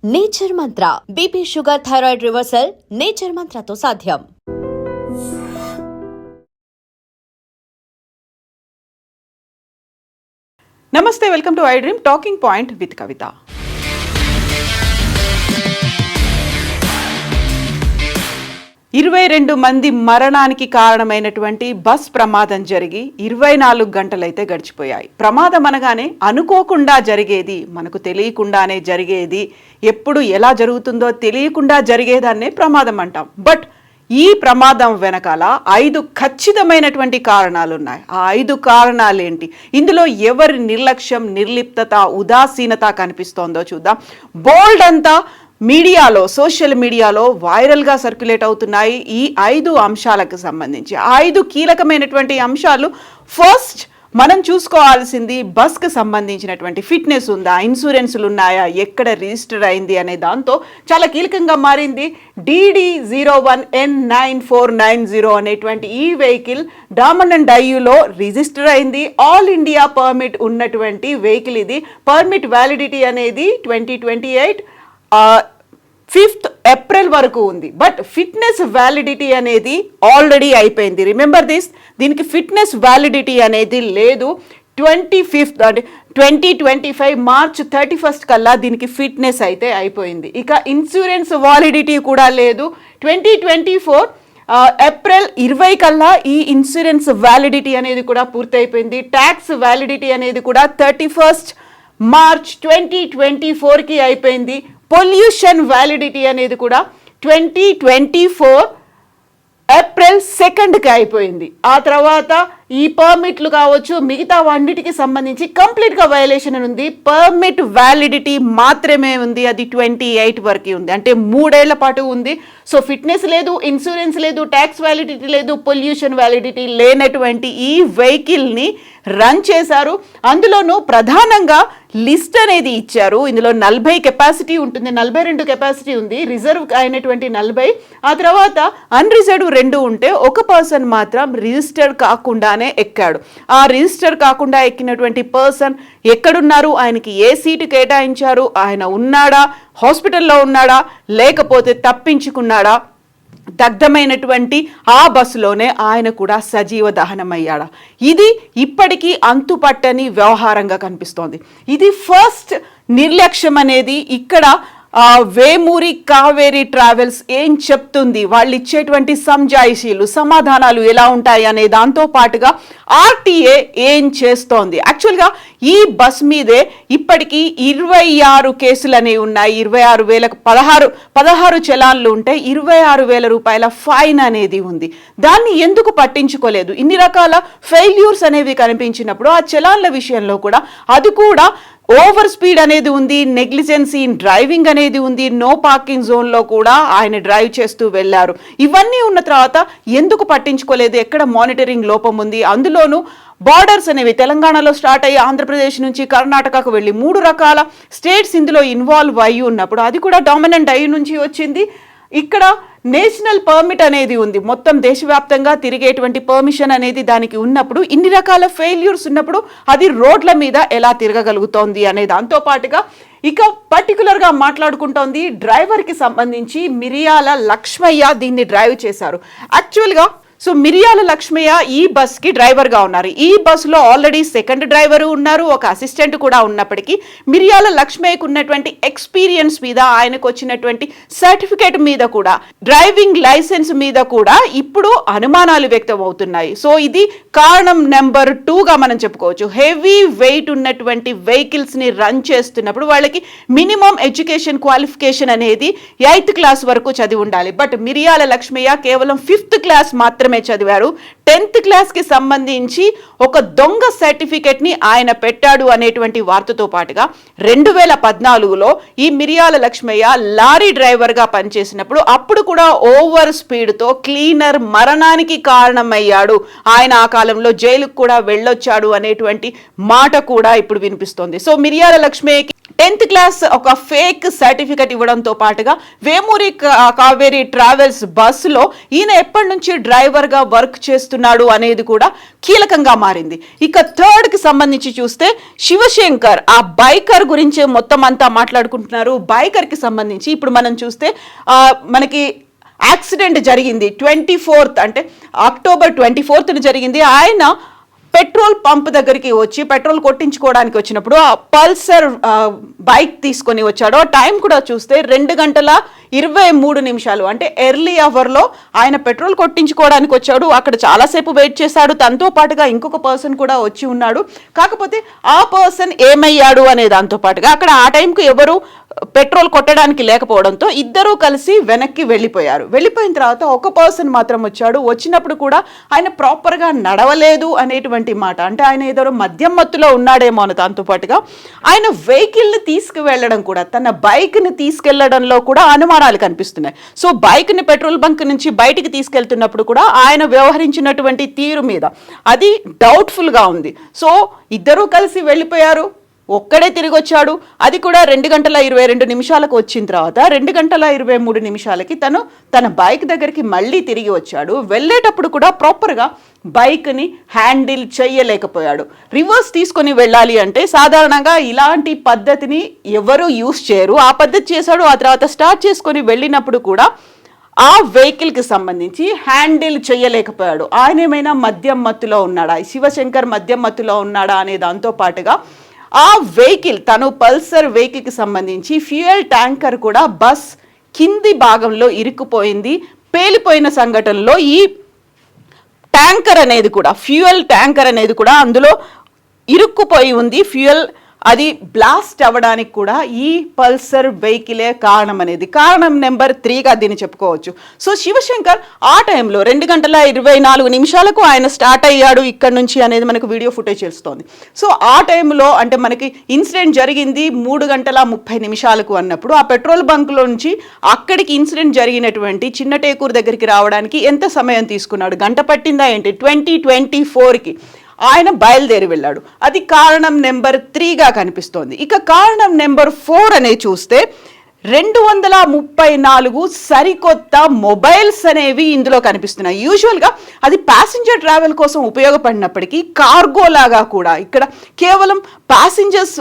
Nature Mantra BP sugar thyroid reversal nature మంత్రతో సాధ్యం. నమస్తే, welcome to I Dream talking point with Kavitha. ఇరవై 22 మంది మరణానికి కారణమైనటువంటి బస్ ప్రమాదం జరిగి 24 గంటలైతే గడిచిపోయాయి. ప్రమాదం అనగానే అనుకోకుండా జరిగేది, మనకు తెలియకుండానే జరిగేది, ఎప్పుడు ఎలా జరుగుతుందో తెలియకుండా జరిగేదాన్నే ప్రమాదం అంటాం. బట్ ఈ ప్రమాదం వెనకాల 5 ఖచ్చితమైనటువంటి కారణాలు ఉన్నాయి. ఆ 5 కారణాలు ఏంటి, ఇందులో ఎవరి నిర్లక్ష్యం, నిర్లిప్తత, ఉదాసీనత కనిపిస్తోందో చూద్దాం. బోల్డ్ అంతా మీడియాలో, సోషల్ మీడియాలో వైరల్గా సర్క్యులేట్ అవుతున్నాయి ఈ 5 అంశాలకు సంబంధించి. 5 కీలకమైనటువంటి అంశాలు. ఫస్ట్ మనం చూసుకోవాల్సింది, బస్కి సంబంధించినటువంటి ఫిట్నెస్ ఉందా, ఇన్సూరెన్స్లు ఉన్నాయా, ఎక్కడ రిజిస్టర్ అయింది అనే దాంతో చాలా కీలకంగా మారింది. DD01N9490 అనేటువంటి ఈ వెహికల్ డామన్ అండ్ డయ్యూలో రిజిస్టర్ అయింది. ఆల్ ఇండియా పర్మిట్ ఉన్నటువంటి వెహికల్ ఇది. పర్మిట్ వ్యాలిడిటీ అనేది 2028 5th ఏప్రిల్ వరకు ఉంది. బట్ ఫిట్నెస్ వ్యాలిడిటీ అనేది ఆల్రెడీ అయిపోయింది. రిమెంబర్ దిస్, దీనికి ఫిట్నెస్ వ్యాలిడిటీ అనేది లేదు. 25th అంటే 2025 మార్చ్ 31 కల్లా దీనికి ఫిట్నెస్ అయితే అయిపోయింది. ఇక ఇన్సూరెన్స్ వ్యాలిడిటీ కూడా లేదు. 2024 ఏప్రిల్ 20 కల్లా ఈ ఇన్సూరెన్స్ వ్యాలిడిటీ అనేది కూడా పూర్తయిపోయింది. ట్యాక్స్ వ్యాలిడిటీ అనేది కూడా 31 మార్చ్ 2024కి అయిపోయింది. పొల్యూషన్ వ్యాలిడిటీ అనేది కూడా 2024 ఏప్రిల్ 2కి అయిపోయింది. ఆ తర్వాత ఈ పర్మిట్లు కావచ్చు, మిగతా అన్నిటికి సంబంధించి కంప్లీట్గా వయలేషన్ ఉంది. పర్మిట్ వ్యాలిడిటీ మాత్రమే ఉంది, అది 28 వరకు ఉంది, అంటే 3 ఏళ్ల పాటు ఉంది. సో ఫిట్నెస్ లేదు, ఇన్సూరెన్స్ లేదు, ట్యాక్స్ వ్యాలిడిటీ లేదు, పొల్యూషన్ వ్యాలిడిటీ లేనటువంటి ఈ వెహికల్ని రన్ చేశారు. అందులోనూ ప్రధానంగా లిస్ట్ అనేది ఇచ్చారు. ఇందులో 40 కెపాసిటీ ఉంటుంది, 42 కెపాసిటీ ఉంది, రిజర్వ్ అయినటువంటి 40, ఆ తర్వాత అన్రిజర్వ్ 2 ఉంటే ఒక పర్సన్ మాత్రం రిజిస్టర్డ్ కాకుండానే ఎక్కాడు. ఆ రిజిస్టర్ కాకుండా ఎక్కినటువంటి పర్సన్ ఎక్కడున్నారు, ఆయనకి ఏ సీటు కేటాయించారు, ఆయన ఉన్నాడా, హాస్పిటల్లో ఉన్నాడా, లేకపోతే తప్పించుకున్నాడా, దగ్ధమైనటువంటి ఆ బస్సులోనే ఆయన కూడా సజీవ దహనమయ్యాడా, ఇది ఇప్పటికీ అంతుపట్టని వ్యవహారంగా కనిపిస్తోంది. ఇది ఫస్ట్ నిర్లక్ష్యం అనేది. ఇక్కడ వేమూరి కావేరీ ట్రావెల్స్ ఏం చెప్తుంది, వాళ్ళు ఇచ్చేటువంటి సంజాయిషీలు, సమాధానాలు ఎలా ఉంటాయి అనే దాంతో పాటుగా ఆర్టీఏ ఏం చేస్తోంది. యాక్చువల్గా ఈ బస్ మీదే ఇప్పటికీ 26 కేసులు అనేవి ఉన్నాయి. 16 చలాన్లు ఉంటే 26,000 రూపాయల ఫైన్ అనేది ఉంది. దాన్ని ఎందుకు పట్టించుకోలేదు? ఇన్ని రకాల ఫెయిల్యూర్స్ అనేవి కనిపించినప్పుడు ఆ చలాన్ల విషయంలో కూడా అది కూడా ఓవర్ స్పీడ్ అనేది ఉంది, నెగ్లిజెన్సీ ఇన్ డ్రైవింగ్ అనేది ఉంది, నో పార్కింగ్ జోన్లో కూడా ఆయన డ్రైవ్ చేస్తూ వెళ్ళారు. ఇవన్నీ ఉన్న తర్వాత ఎందుకు పట్టించుకోలేదు? ఎక్కడ మానిటరింగ్ లోపం ఉంది? అందులోనూ బార్డర్స్ అనేవి తెలంగాణలో స్టార్ట్ అయ్యి ఆంధ్రప్రదేశ్ నుంచి కర్ణాటకకు వెళ్ళి 3 రకాల స్టేట్స్ ఇందులో ఇన్వాల్వ్ అయ్యి ఉన్నప్పుడు అది కూడా డామినెంట్ అయ్యి నుంచి వచ్చింది. ఇక్కడ నేషనల్ పర్మిట్ అనేది ఉంది, మొత్తం దేశవ్యాప్తంగా తిరిగేటువంటి పర్మిషన్ అనేది దానికి ఉన్నప్పుడు, ఇన్ని రకాల ఫెయిల్యూర్స్ ఉన్నప్పుడు అది రోడ్ల మీద ఎలా తిరగగలుగుతోంది అనే దాంతో పాటుగా ఇక పర్టికులర్గా మాట్లాడుకుంటోంది డ్రైవర్కి సంబంధించి. మిరియాల లక్ష్మయ్య దీన్ని డ్రైవ్ చేశారు. యాక్చువల్గా సో మిరియాల లక్ష్మయ్య ఈ బస్కి డ్రైవర్గా ఉన్నారు. ఈ బస్సులో ఆల్రెడీ సెకండ్ డ్రైవరు ఉన్నారు, ఒక అసిస్టెంట్ కూడా ఉన్నప్పటికీ మిరియాల లక్ష్మయ్యకు ఉన్నటువంటి ఎక్స్పీరియన్స్ మీద, ఆయనకు వచ్చినటువంటి సర్టిఫికేట్ మీద కూడా, డ్రైవింగ్ లైసెన్స్ మీద కూడా ఇప్పుడు అనుమానాలు వ్యక్తం అవుతున్నాయి. సో ఇది కారణం నెంబర్ 2గా మనం చెప్పుకోవచ్చు. హెవీ వెయిట్ ఉన్నటువంటి వెహికల్స్ని రన్ చేస్తున్నప్పుడు వాళ్ళకి మినిమం ఎడ్యుకేషన్ క్వాలిఫికేషన్ అనేది 8th క్లాస్ వరకు చదివి ఉండాలి. బట్ మిరియాల లక్ష్మయ్య కేవలం 5th క్లాస్ మాత్రమే చదివారు. 10th క్లాస్కి సంబంధించి ఒక దొంగ సర్టిఫికెట్ని ఆయన పెట్టాడు అనేటువంటి వార్తతో పాటుగా 2014లో ఈ మిరియాల లక్ష్మయ్య లారీ డ్రైవర్గా పనిచేసినప్పుడు అప్పుడు కూడా ఓవర్ స్పీడ్తో క్లీనర్ మరణానికి కారణమయ్యాడు, ఆయన ఆ కాలంలో జైలుకు కూడా వెళ్ళొచ్చాడు అనేటువంటి మాట కూడా ఇప్పుడు వినిపిస్తోంది. సో మిరియాల లక్ష్మయ్యకి 10th క్లాస్ ఒక ఫేక్ సర్టిఫికెట్ ఇవ్వడంతో పాటుగా వేమూరి కావేరీ ట్రావెల్స్ బస్సులో ఈయన ఎప్పటి నుంచి డ్రైవర్ డ్రైవర్గా వర్క్ చేస్తున్నాడు అనేది కూడా కీలకంగా మారింది. ఇక థర్డ్కి సంబంధించి చూస్తే శివశంకర్ ఆ బైకర్ గురించే మొత్తం అంతా మాట్లాడుకుంటున్నారు. బైకర్కి సంబంధించి ఇప్పుడు మనం చూస్తే మనకి యాక్సిడెంట్ జరిగింది 24th, అంటే అక్టోబర్ 24th జరిగింది. ఆయన పెట్రోల్ పంప్ దగ్గరికి వచ్చి పెట్రోల్ కొట్టించుకోవడానికి వచ్చినప్పుడు ఆ పల్సర్ బైక్ తీసుకొని వచ్చాడు. ఆ టైం కూడా చూస్తే 2:23, అంటే ఎర్లీ అవర్లో ఆయన పెట్రోల్ కొట్టించుకోవడానికి వచ్చాడు. అక్కడ చాలాసేపు వెయిట్ చేశాడు. తనతో పాటుగా ఇంకొక పర్సన్ కూడా వచ్చి ఉన్నాడు. కాకపోతే ఆ పర్సన్ ఏమయ్యాడు అనే దాంతో పాటుగా అక్కడ ఆ టైంకు ఎవరు పెట్రోల్ కొట్టడానికి లేకపోవడంతో ఇద్దరూ కలిసి వెనక్కి వెళ్ళిపోయారు. వెళ్ళిపోయిన తర్వాత ఒక పర్సన్ మాత్రం వచ్చాడు. వచ్చినప్పుడు కూడా ఆయన ప్రాపర్గా నడవలేదు అనేటువంటి మాట, అంటే ఆయన ఏదో మద్యం మత్తులో ఉన్నాడేమో అని. దాంతో పాటుగా ఆయన వెహికల్ని తీసుకువెళ్ళడం కూడా, తన బైక్ని తీసుకెళ్లడంలో కూడా అనుమానాలు కనిపిస్తున్నాయి. సో బైక్ని పెట్రోల్ బంక్ నుంచి బయటికి తీసుకెళ్తున్నప్పుడు కూడా ఆయన వ్యవహరించినటువంటి తీరు మీద అది డౌట్ఫుల్గా ఉంది. సో ఇద్దరూ కలిసి వెళ్ళిపోయారు, ఒక్కడే తిరిగి వచ్చాడు. అది కూడా 2:22 వచ్చిన తర్వాత 2:23 తను తన బైక్ దగ్గరికి మళ్ళీ తిరిగి వచ్చాడు. వెళ్ళేటప్పుడు కూడా ప్రాపర్గా బైక్ని హ్యాండిల్ చేయలేకపోయాడు. రివర్స్ తీసుకొని వెళ్ళాలి అంటే సాధారణంగా ఇలాంటి పద్ధతిని ఎవరు యూస్ చేయరు. ఆ పద్ధతి చేశాడు. ఆ తర్వాత స్టార్ట్ చేసుకొని వెళ్ళినప్పుడు కూడా ఆ వెహికల్కి సంబంధించి హ్యాండిల్ చేయలేకపోయాడు. ఆయన ఏమైనా మద్యం మత్తులో ఉన్నాడా, శివశంకర్ మద్యం మత్తులో ఉన్నాడా అనే దాంతో పాటుగా ఆ వెహికల్, తను పల్సర్ వెహికల్కి సంబంధించి ఫ్యూయల్ ట్యాంకర్ కూడా బస్ కింది భాగంలో ఇరుక్కుపోయింది. పేలిపోయిన సంఘటనలో ఈ ట్యాంకర్ అనేది కూడా, ఫ్యూయల్ ట్యాంకర్ అనేది కూడా అందులో ఇరుక్కుపోయి ఉంది. ఫ్యూయల్ అది బ్లాస్ట్ అవ్వడానికి కూడా ఈ పల్సర్ వెహికలే కారణం నెంబర్ 3గా దీన్ని చెప్పుకోవచ్చు. సో శివశంకర్ ఆ టైంలో 2:24 ఆయన స్టార్ట్ అయ్యాడు ఇక్కడ నుంచి అనేది మనకు వీడియో ఫుటేజ్ తెలుస్తోంది. సో ఆ టైంలో అంటే మనకి ఇన్సిడెంట్ జరిగింది 3:30 అన్నప్పుడు ఆ పెట్రోల్ బంక్లో నుంచి అక్కడికి ఇన్సిడెంట్ జరిగినటువంటి చిన్న టేకూరు దగ్గరికి రావడానికి ఎంత సమయం తీసుకున్నాడు? గంట పట్టిందా ఏంటి? 2024కి ఆయన బయలుదేరి వెళ్ళాడు. అది కారణం నెంబర్ 3గా కనిపిస్తోంది. ఇక కారణం నెంబర్ 4 అనేది చూస్తే 234 సరికొత్త మొబైల్స్ అనేవి ఇందులో కనిపిస్తున్నాయి. యూజువల్గా అది ప్యాసింజర్ ట్రావెల్ కోసం ఉపయోగపడినప్పటికీ కార్గో లాగా కూడా ఇక్కడ కేవలం ప్యాసింజర్స్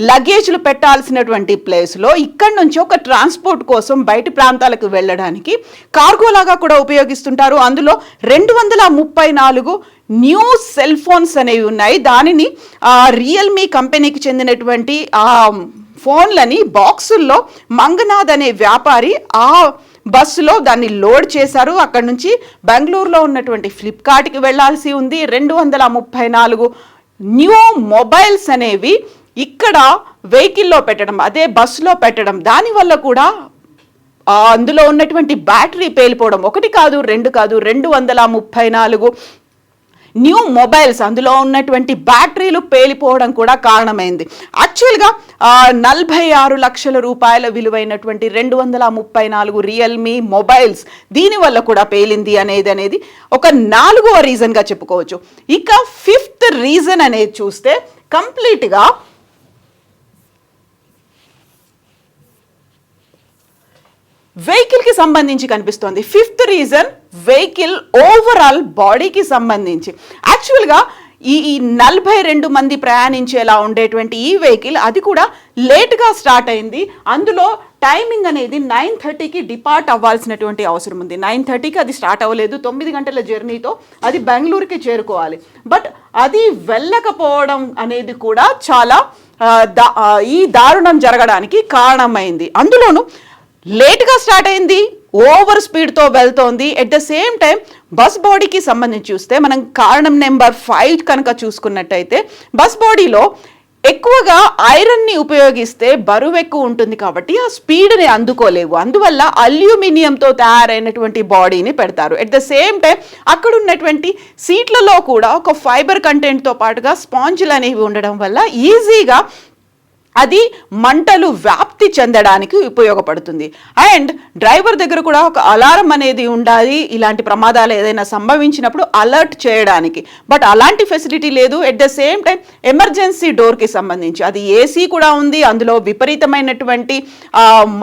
లగేజ్లు పెట్టాల్సినటువంటి ప్లేస్లో ఇక్కడ నుంచి ఒక ట్రాన్స్పోర్ట్ కోసం బయటి ప్రాంతాలకు వెళ్ళడానికి కార్గో లాగా కూడా ఉపయోగిస్తుంటారు. అందులో 234 న్యూ సెల్ ఫోన్స్ అనేవి ఉన్నాయి. దానిని రియల్మీ కంపెనీకి చెందినటువంటి ఫోన్లని బాక్సుల్లో మంగనాథ్ అనే వ్యాపారి ఆ బస్సులో దాన్ని లోడ్ చేశారు. అక్కడ నుంచి బెంగళూరులో ఉన్నటువంటి ఫ్లిప్కార్ట్కి వెళ్లాల్సి ఉంది. 234 న్యూ మొబైల్స్ అనేవి ఇక్కడ వెహికల్లో పెట్టడం, అదే బస్సులో పెట్టడం, దానివల్ల కూడా అందులో ఉన్నటువంటి బ్యాటరీ పేలిపోవడం, 1 కాదు 2 కాదు 234 న్యూ మొబైల్స్, అందులో ఉన్నటువంటి బ్యాటరీలు పేలిపోవడం కూడా కారణమైంది. యాక్చువల్గా 46 లక్షల రూపాయల విలువైనటువంటి 234 రియల్మీ మొబైల్స్ దీనివల్ల కూడా పేలింది అనేది ఒక 4వ రీజన్గా చెప్పుకోవచ్చు. ఇక 5th రీజన్ అనేది చూస్తే కంప్లీట్గా వెహికల్కి సంబంధించి కనిపిస్తోంది. 5th రీజన్ వెహికల్ ఓవరాల్ బాడీకి సంబంధించి. యాక్చువల్గా ఈ 42 మంది ప్రయాణించేలా ఉండేటువంటి ఈ వెహికల్ అది కూడా లేట్గా స్టార్ట్ అయింది. అందులో టైమింగ్ అనేది 9:30కి డిపార్ట్ అవ్వాల్సినటువంటి అవసరం ఉంది. 9:30కి అది స్టార్ట్ అవ్వలేదు. 9 గంటల జర్నీతో అది బెంగళూరుకి చేరుకోవాలి. బట్ అది వెళ్ళకపోవడం అనేది కూడా చాలా ఈ దారుణం జరగడానికి కారణమైంది. అందులోనూ లేట్గా స్టార్ట్ అయింది, ఓవర్ స్పీడ్తో వెళ్తోంది. At the same time bus బాడీకి సంబంధించి చూస్తే మనం కారణం నెంబర్ 5 కనుక చూసుకున్నట్టయితే బస్ బాడీలో ఎక్కువగా ఐరన్ని ఉపయోగిస్తే బరువు ఎక్కువ ఉంటుంది కాబట్టి ఆ స్పీడ్ని అందుకోలేవు. అందువల్ల అల్యూమినియంతో తయారైనటువంటి బాడీని పెడతారు. ఎట్ ద సేమ్ టైం అక్కడ ఉన్నటువంటి సీట్లలో కూడా ఒక ఫైబర్ కంటెంట్తో పాటుగా స్పాంజ్లు అనేవి ఉండడం వల్ల ఈజీగా అది మంటలు వ్యాప్తి చెందడానికి ఉపయోగపడుతుంది. అండ్ డ్రైవర్ దగ్గర కూడా ఒక అలారం అనేది ఉండాలి, ఇలాంటి ప్రమాదాలు ఏదైనా సంభవించినప్పుడు అలర్ట్ చేయడానికి. బట్ అలాంటి ఫెసిలిటీ లేదు. At the same time emergency డోర్కి సంబంధించి అది ఏసీ కూడా ఉంది. అందులో విపరీతమైనటువంటి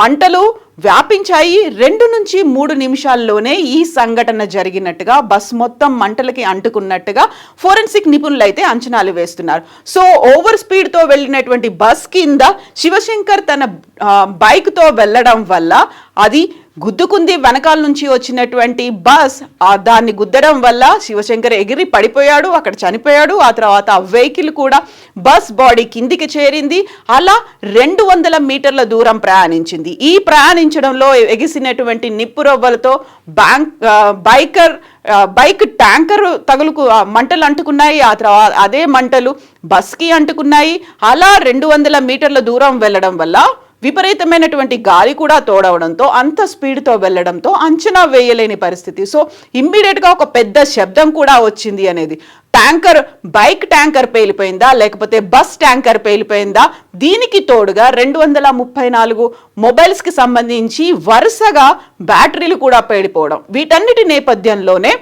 మంటలు వ్యాపించాయి. 2 నుంచి 3 నిమిషాల్లోనే ఈ సంఘటన జరిగినట్టుగా, బస్ మొత్తం మంటలకి అంటుకున్నట్టుగా ఫోరెన్సిక్ నిపుణులు అయితే అంచనాలు వేస్తున్నారు. సో ఓవర్ స్పీడ్తో వెళ్ళినటువంటి బస్ కింద శివశంకర్ తన బైక్తో వెళ్ళడం వల్ల అది గుద్దుకుంది. వెనకాల నుంచి వచ్చినటువంటి బస్ దాన్ని గుద్దడం వల్ల శివశంకర్ ఎగిరి పడిపోయాడు, అక్కడ చనిపోయాడు. ఆ తర్వాత ఆ వెహికల్ కూడా బస్ బాడీ కిందికి చేరింది. అలా 200 మీటర్ల దూరం ప్రయాణించింది. ఈ ప్రయాణించడంలో ఎగిసినటువంటి నిప్పురవ్వలతో బైక్ ట్యాంకర్ మంటలు అంటుకున్నాయి. ఆ తర్వాత అదే మంటలు బస్కి అంటుకున్నాయి. అలా 200 మీటర్ల దూరం వెళ్ళడం వల్ల విపరీతమైనటువంటి గాలి కూడా తోడవడంతో, అంత స్పీడ్తో వెళ్ళడంతో అంచనా వేయలేని పరిస్థితి. సో ఇమ్మీడియట్గా ఒక పెద్ద శబ్దం కూడా వచ్చింది అనేది. బైక్ ట్యాంకర్ పేలిపోయిందా, లేకపోతే బస్ ట్యాంకర్ పేలిపోయిందా? దీనికి తోడుగా 234 మొబైల్స్కి సంబంధించి వరుసగా బ్యాటరీలు కూడా పేలిపోవడం, వీటన్నిటి నేపథ్యంలోనే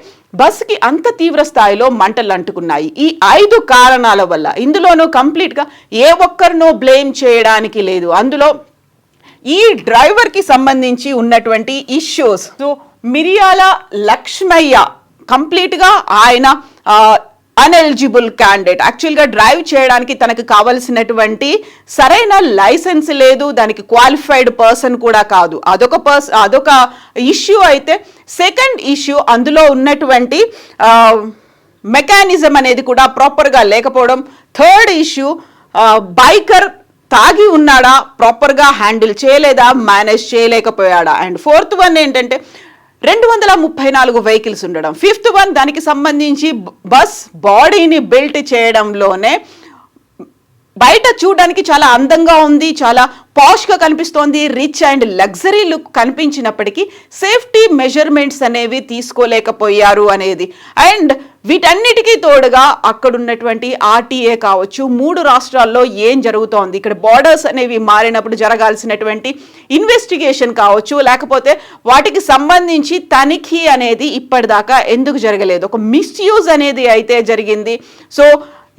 బస్కి అంత తీవ్ర స్థాయిలో మంటలు అంటుకున్నాయి. ఈ 5 కారణాల వల్ల, ఇందులోనూ కంప్లీట్గా ఏ ఒక్కరినో బ్లేమ్ చేయడానికి లేదు. అందులో ఈ డ్రైవర్కి సంబంధించి ఉన్నటువంటి ఇష్యూస్. సో మిరియాల లక్ష్మయ్య కంప్లీట్గా ఆయన అన్ఎలిజిబుల్ క్యాండిడేట్. యాక్చువల్గా డ్రైవ్ చేయడానికి తనకు కావలసినటువంటి సరైన లైసెన్స్ లేదు, దానికి క్వాలిఫైడ్ పర్సన్ కూడా కాదు. అదొక ఇష్యూ. అయితే సెకండ్ ఇష్యూ, అందులో ఉన్నటువంటి మెకానిజం అనేది కూడా ప్రాపర్గా లేకపోవడం. థర్డ్ ఇష్యూ, బైకర్ తాగి ఉన్నాడా, ప్రాపర్గా హ్యాండిల్ చేయలేదా, మేనేజ్ చేయలేకపోయాడా. అండ్ ఫోర్త్ వన్ ఏంటంటే 234 వెహికల్స్ ఉండడం. ఫిఫ్త్ వన్, దానికి సంబంధించి బస్ బాడీని బిల్ట్ చేయడంలోనే బయట చూడడానికి చాలా అందంగా ఉంది, చాలా పాష్గా కనిపిస్తోంది, రిచ్ అండ్ లగ్జరీ లుక్ కనిపించినప్పటికీ సేఫ్టీ మెజర్మెంట్స్ అనేవి తీసుకోలేకపోయారు అనేది. అండ్ వీటన్నిటికీ తోడుగా అక్కడున్నటువంటి ఆర్టీఏ కావచ్చు, 3 రాష్ట్రాల్లో ఏం జరుగుతోంది, ఇక్కడ బార్డర్స్ అనేవి మారినప్పుడు జరగాల్సినటువంటి ఇన్వెస్టిగేషన్ కావచ్చు, లేకపోతే వాటికి సంబంధించి తనిఖీ అనేది ఇప్పటిదాకా ఎందుకు జరగలేదు? ఒక మిస్యూజ్ అనేది అయితే జరిగింది. సో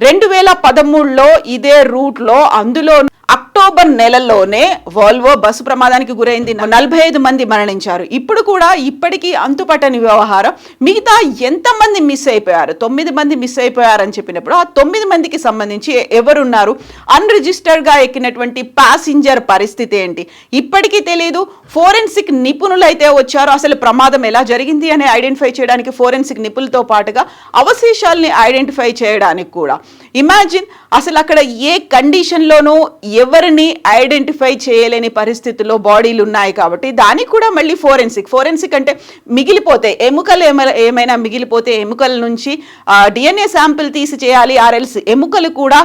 2013లో ఇదే రూట్లో, అందులో అక్టోబర్ నెలలోనే వాల్వో బస్సు ప్రమాదానికి గురైంది, 45 మంది మరణించారు. ఇప్పుడు కూడా ఇప్పటికీ అంతుపట్టని వ్యవహారం. మిగతా ఎంతమంది మిస్ అయిపోయారు? 9 మంది మిస్ అయిపోయారని చెప్పినప్పుడు ఆ 9 మందికి సంబంధించి ఎవరున్నారు? అన్రిజిస్టర్డ్గా ఎక్కినటువంటి ప్యాసింజర్ పరిస్థితి ఏంటి? ఇప్పటికీ తెలియదు. ఫోరెన్సిక్ నిపుణులు అయితే వచ్చారు. అసలు ప్రమాదం ఎలా జరిగింది అని ఐడెంటిఫై చేయడానికి ఫోరెన్సిక్ నిపుణులతో పాటుగా అవశేషాలని ఐడెంటిఫై చేయడానికి కూడా. ఇమాజిన్, అసలు అక్కడ ఏ కండిషన్లోనూ ఎవరిని ఐడెంటిఫై చేయలేని పరిస్థితుల్లో బాడీలు ఉన్నాయి కాబట్టి దానికి కూడా మళ్ళీ ఫోరెన్సిక్ అంటే మిగిలిపోతే ఎముకలు ఏమైనా మిగిలిపోతే ఎముకల నుంచి DNA శాంపిల్ తీసి చేయాలి. ఆర్ఎల్స్ ఎముకలు కూడా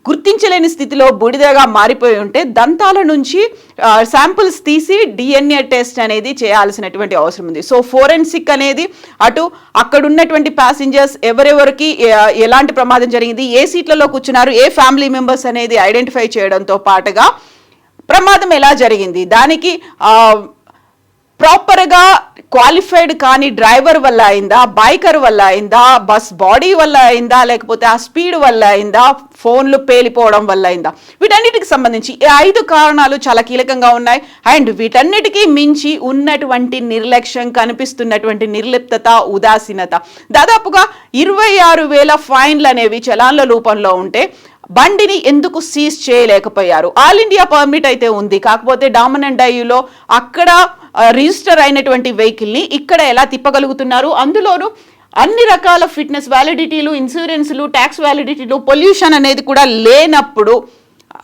గుర్తించలేని స్థితిలో బూడిదగా మారిపోయి ఉంటే దంతాల నుంచి శాంపిల్స్ తీసి DNA టెస్ట్ అనేది చేయాల్సినటువంటి అవసరం ఉంది. సో ఫోరెన్సిక్ అనేది అటు అక్కడ ఉన్నటువంటి ప్యాసింజర్స్ ఎవరెవరికి ఎలాంటి ప్రమాదం జరిగింది, ఏ సీట్లలో కూర్చున్నారు, ఏ ఫ్యామిలీ మెంబర్స్ అనేది ఐడెంటిఫై చేయడంతో పాటుగా ప్రమాదం ఎలా జరిగింది, దానికి ప్రాపర్గా క్వాలిఫైడ్ కానీ డ్రైవర్ వల్ల అయిందా, బైకర్ వల్ల అయిందా, బస్ బాడీ వల్ల అయిందా, లేకపోతే ఆ స్పీడ్ వల్ల అయిందా, ఫోన్లు పేలిపోవడం వల్ల అయిందా, వీటన్నిటికి సంబంధించి ఈ 5 కారణాలు చాలా కీలకంగా ఉన్నాయి. అండ్ వీటన్నిటికీ మించి ఉన్నటువంటి నిర్లక్ష్యం, కనిపిస్తున్నటువంటి నిర్లిప్తత, ఉదాసీనత. దాదాపుగా 26,000 ఫైన్లు అనేవి చలాన్ల రూపంలో ఉంటే బండిని ఎందుకు సీజ్ చేయలేకపోయారు? ఆల్ ఇండియా పర్మిట్ అయితే ఉంది, కాకపోతే డామన్ అండ్ డయ్యూలో అక్కడ రిజిస్టర్ అయినటువంటి వెహికల్ని ఇక్కడ ఎలా తిప్పగలుగుతున్నారు? అందులోనూ అన్ని రకాల ఫిట్నెస్ వ్యాలిడిటీలు, ఇన్సూరెన్స్లు, ట్యాక్స్ వ్యాలిడిటీలు, పొల్యూషన్ అనేది కూడా లేనప్పుడు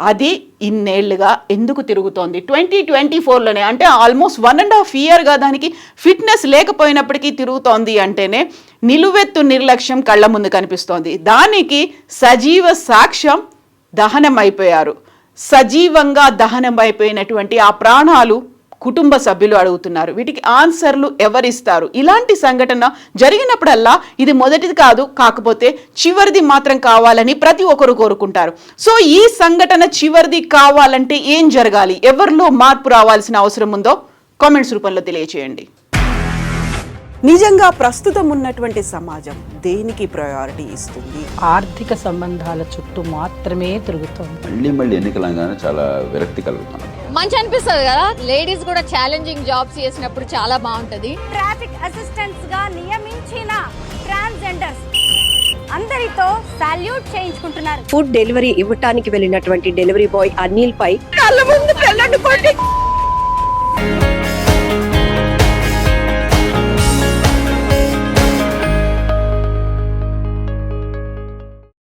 అది ఇన్నేళ్లుగా ఎందుకు తిరుగుతోంది? 2024లోనే, అంటే ఆల్మోస్ట్ 1.5 ఇయర్గా దానికి ఫిట్నెస్ లేకపోయినప్పటికీ తిరుగుతోంది అంటేనే నిలువెత్తు నిర్లక్ష్యం కళ్ళ ముందు కనిపిస్తోంది. దానికి సజీవ సాక్ష్యం దహనం అయిపోయారు. సజీవంగా దహనం అయిపోయినటువంటి ఆ ప్రాణాలు కుటుంబ సభ్యులు అడుగుతున్నారు. వీటికి ఆన్సర్లు ఎవరిస్తారు? ఇలాంటి సంఘటన జరిగినప్పుడల్లా ఇది మొదటిది కాదు, కాకపోతే చివరిది మాత్రం కావాలని ప్రతి ఒక్కరు కోరుకుంటారు. సో ఈ సంఘటన చివరిది కావాలంటే ఏం జరగాలి? ఎవరిలో మార్పు రావాల్సిన అవసరం ఉందో కామెంట్స్ రూపంలో తెలియచేయండి. నిజంగా ప్రస్తుతం ఉన్నటువంటి సమాజం దేనికి ప్రయారిటీ ఇస్తుంది? ఆర్థిక సంబంధాల చుట్టూ మాత్రమే తిరుగుతోంది. మళ్ళీ ఎన్నికలంగానే చాలా విరక్తి కలుగుతున్నాం. మంచి అనిపిస్తుంది కదా, లేడీస్ కూడా ఛాలెంజింగ్ జాబ్స్ చేసినప్పుడు చాలా బాగుంటది. ట్రాఫిక్ అసిస్టెంట్స్ గా నియమించిన ట్రాన్స్జెండర్స్ అందరితో సాల్యూట్ చేయించుకుంటున్నారు. ఫుడ్ డెలివరీ ఇవ్వటానికి వెళ్ళినటువంటి డెలివరీ బాయ్ అనిల్ పై కళ్ళ ముందు పిల్లల్ని కొట్టి